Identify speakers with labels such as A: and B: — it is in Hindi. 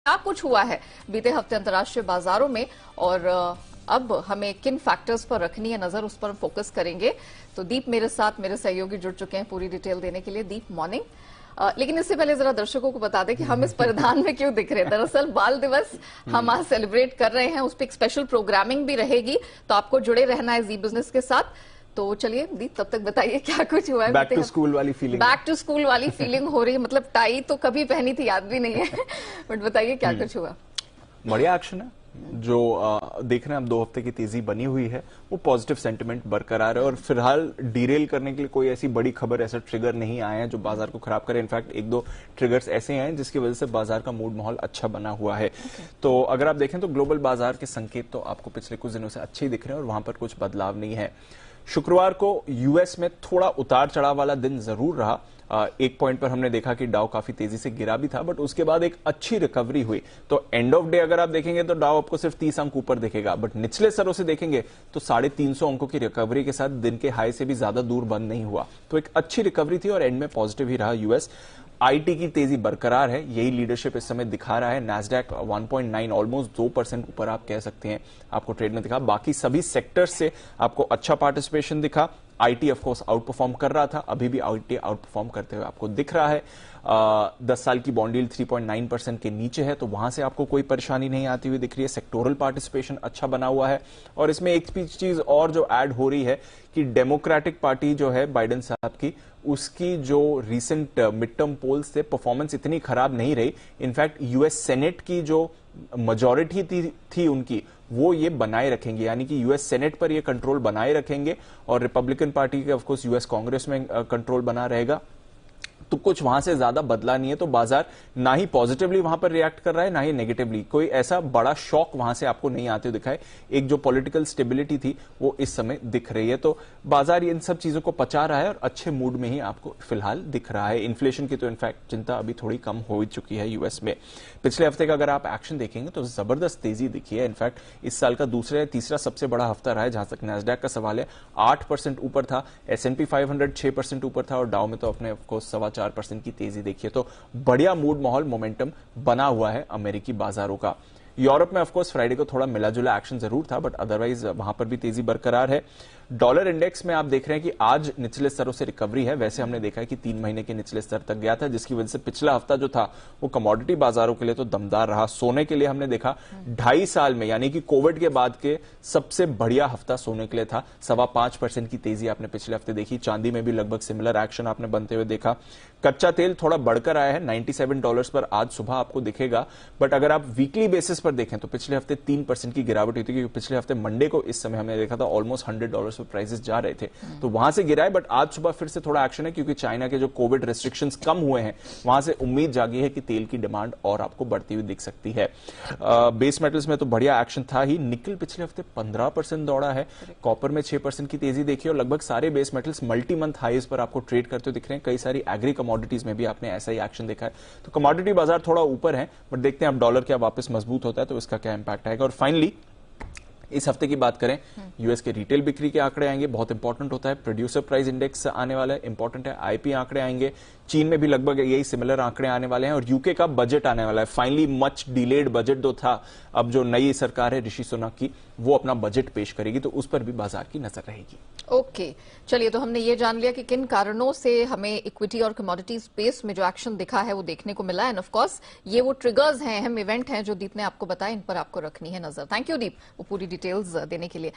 A: क्या कुछ हुआ है बीते हफ्ते अंतर्राष्ट्रीय बाजारों में और अब हमें किन फैक्टर्स पर रखनी है नजर, उस पर फोकस करेंगे। तो दीप मेरे साथ, मेरे सहयोगी जुड़ चुके हैं पूरी डिटेल देने के लिए। दीप, मॉर्निंग। लेकिन इससे पहले जरा दर्शकों को बता दें कि हम इस परिधान में क्यों दिख रहे हैं। दरअसल बाल दिवस हम आज सेलिब्रेट कर रहे हैं, उस पर एक स्पेशल प्रोग्रामिंग भी रहेगी, तो आपको जुड़े रहना है जी बिजनेस के साथ। तो चलिए दीप, तब तक बताइए क्या कुछ हुआ है।
B: बैक टू स्कूल वाली फीलिंग
A: हो रही है। मतलब टाई तो कभी पहनी थी, याद भी नहीं है बट बताइए क्या कुछ हुआ।
B: बढ़िया एक्शन है जो देख रहे हैं। अब 2 हफ्ते की तेजी बनी हुई है, वो पॉजिटिव सेंटिमेंट बरकरार है और फिलहाल डीरेल करने के लिए कोई ऐसी बड़ी खबर, ऐसा ट्रिगर नहीं आया है जो बाजार को खराब करे। इनफैक्ट 1-2 ट्रिगर्स ऐसे हैं जिसकी वजह से बाजार का मूड माहौल अच्छा बना हुआ है। तो अगर आप देखें तो ग्लोबल बाजार के संकेत तो आपको पिछले कुछ दिनों से अच्छे ही दिख रहे हैं और वहां पर कुछ बदलाव नहीं है। शुक्रवार को यूएस में थोड़ा उतार चढ़ाव वाला दिन जरूर रहा। एक पॉइंट पर हमने देखा कि डाउ काफी तेजी से गिरा भी था, बट उसके बाद एक अच्छी रिकवरी हुई। तो एंड ऑफ डे अगर आप देखेंगे तो डाउ आपको सिर्फ 30 अंक ऊपर दिखेगा, बट निचले स्तरों से देखेंगे तो 350 अंकों की रिकवरी के साथ दिन के हाई से भी ज्यादा दूर बंद नहीं हुआ। तो एक अच्छी रिकवरी थी और एंड में पॉजिटिव ही रहा यूएस। आईटी की तेजी बरकरार है, यही लीडरशिप इस समय दिखा रहा है। नैस्डैक 1.9 ऑलमोस्ट 2% ऊपर आप कह सकते हैं आपको ट्रेड में दिखा। बाकी सभी सेक्टर्स से आपको अच्छा पार्टिसिपेशन दिखा। IT of course out perform कर रहा था, अभी भी आईटी आउट परफॉर्म करते हुए आपको दिख रहा है। 10 साल की बॉन्ड यील्ड 3.9% के नीचे है, तो वहां से आपको कोई परेशानी नहीं आती हुई दिख रही है। सेक्टोरल पार्टिसिपेशन अच्छा बना हुआ है। और इसमें एक चीज और जो ऐड हो रही है कि डेमोक्रेटिक पार्टी जो है बाइडेन साहब की, उसकी जो रिसेंट मिड टर्म पोल्स से परफॉर्मेंस इतनी खराब नहीं रही। इनफैक्ट यूएस सेनेट की जो मेजॉरिटी थी उनकी, वो ये बनाए रखेंगे, यानी कि यूएस सेनेट पर ये कंट्रोल बनाए रखेंगे और रिपब्लिकन पार्टी के ऑफकोर्स यूएस कांग्रेस में कंट्रोल बना रहेगा। तो कुछ वहां से ज्यादा बदला नहीं है। तो बाजार ना ही पॉजिटिवली वहां पर रिएक्ट कर रहा है, ना ही नेगेटिवली। कोई ऐसा बड़ा शॉक वहां से आपको नहीं आते हुए दिखाए। एक जो पॉलिटिकल स्टेबिलिटी थी वो इस समय दिख रही है। तो बाजार इन सब चीजों को पचा रहा है और अच्छे मूड में ही आपको फिलहाल दिख रहा है। इन्फ्लेशन की तो इनफैक्ट चिंता अभी थोड़ी कम हो चुकी है यूएस में। पिछले हफ्ते का अगर आप एक्शन देखेंगे तो जबरदस्त तेजी दिखी है। इनफैक्ट इस साल का दूसरा या तीसरा सबसे बड़ा हफ्ता रहा है जहां तक नैस्डैक का सवाल है। 8% ऊपर था, S&P 500 6% ऊपर था और डाउ में तो अपने ऑफकोर्स 4.25% की तेजी देखिए। तो बढ़िया मूड माहौल, मोमेंटम बना हुआ है अमेरिकी बाजारों का। यूरोप में ऑफकोर्स फ्राइडे को थोड़ा मिला जुला एक्शन जरूर था, बट अदरवाइज वहां पर भी तेजी बरकरार है। डॉलर इंडेक्स में आप देख रहे हैं कि आज निचले स्तरों से रिकवरी है। वैसे हमने देखा है कि 3 महीने के निचले स्तर तक गया था, जिसकी वजह से पिछला हफ्ता जो था वो कमोडिटी बाजारों के लिए तो दमदार रहा। सोने के लिए हमने देखा 2.5 साल में, यानी कि कोविड के बाद के सबसे बढ़िया हफ्ता सोने के लिए था। 5.25% की तेजी आपने पिछले हफ्ते देखी। चांदी में भी लगभग सिमिलर एक्शन आपने बनते हुए देखा। कच्चा तेल थोड़ा बढ़कर आया है, $97 पर आज सुबह आपको दिखेगा। बट अगर आप वीकली बेसिस पर देखें तो पिछले हफ्ते 3% की गिरावट हुई थी, क्योंकि पिछले हफ्ते मंडे को इस समय हमने देखा था ऑलमोस्ट $100 पर प्राइसेस जा रहे थे, तो वहां से गिरा है। बट आज सुबह फिर से थोड़ा एक्शन है, क्योंकि चाइना के जो कोविड रेस्ट्रिक्शंस कम हुए हैं, वहां से उम्मीद जागी है कि तेल की डिमांड और आपको बढ़ती हुई दिख सकती है। बेस मेटल्स में तो बढ़िया एक्शन था ही। निकल पिछले हफ्ते 15% दौड़ा है, कॉपर में 6% की तेजी देखी और लगभग सारे base metals multi month highs पर आपको ट्रेड करते हुए दिख रहे हैं। कई सारी एग्री कमोडिटीज में भी आपने ऐसा ही एक्शन देखा है। तो कमोडिटी बाजार थोड़ा ऊपर है, बट देखते हैं अब डॉलर क्या वापस मजबूत होता है तो इसका क्या इंपैक्ट आएगा। और फाइनली इस हफ्ते की बात करें, यूएस के रिटेल बिक्री के आंकड़े आएंगे, बहुत इंपॉर्टेंट होता है। प्रोड्यूसर प्राइस इंडेक्स आने वाला है, इंपॉर्टेंट है। आईपी आंकड़े आएंगे, चीन में भी लगभग यही सिमिलर आंकड़े आने वाले हैं। और यूके का बजट आने वाला है। फाइनली मच डिलेड बजट जो था, अब जो नई सरकार है ऋषि सुनक की, वो अपना बजट पेश करेगी, तो उस पर भी बाजार की नजर रहेगी।
A: ओके, चलिए, तो हमने ये जान लिया कि किन कारणों से हमें इक्विटी और कमोडिटी स्पेस में जो एक्शन दिखा है वो देखने को मिला है। एंड ऑफ कोर्स ये वो ट्रिगर्स हैं, अहम इवेंट हैं जो दीप ने आपको बताया, इन पर आपको रखनी है नजर। थैंक यू दीप, वो पूरी डिटेल्स देने के लिए।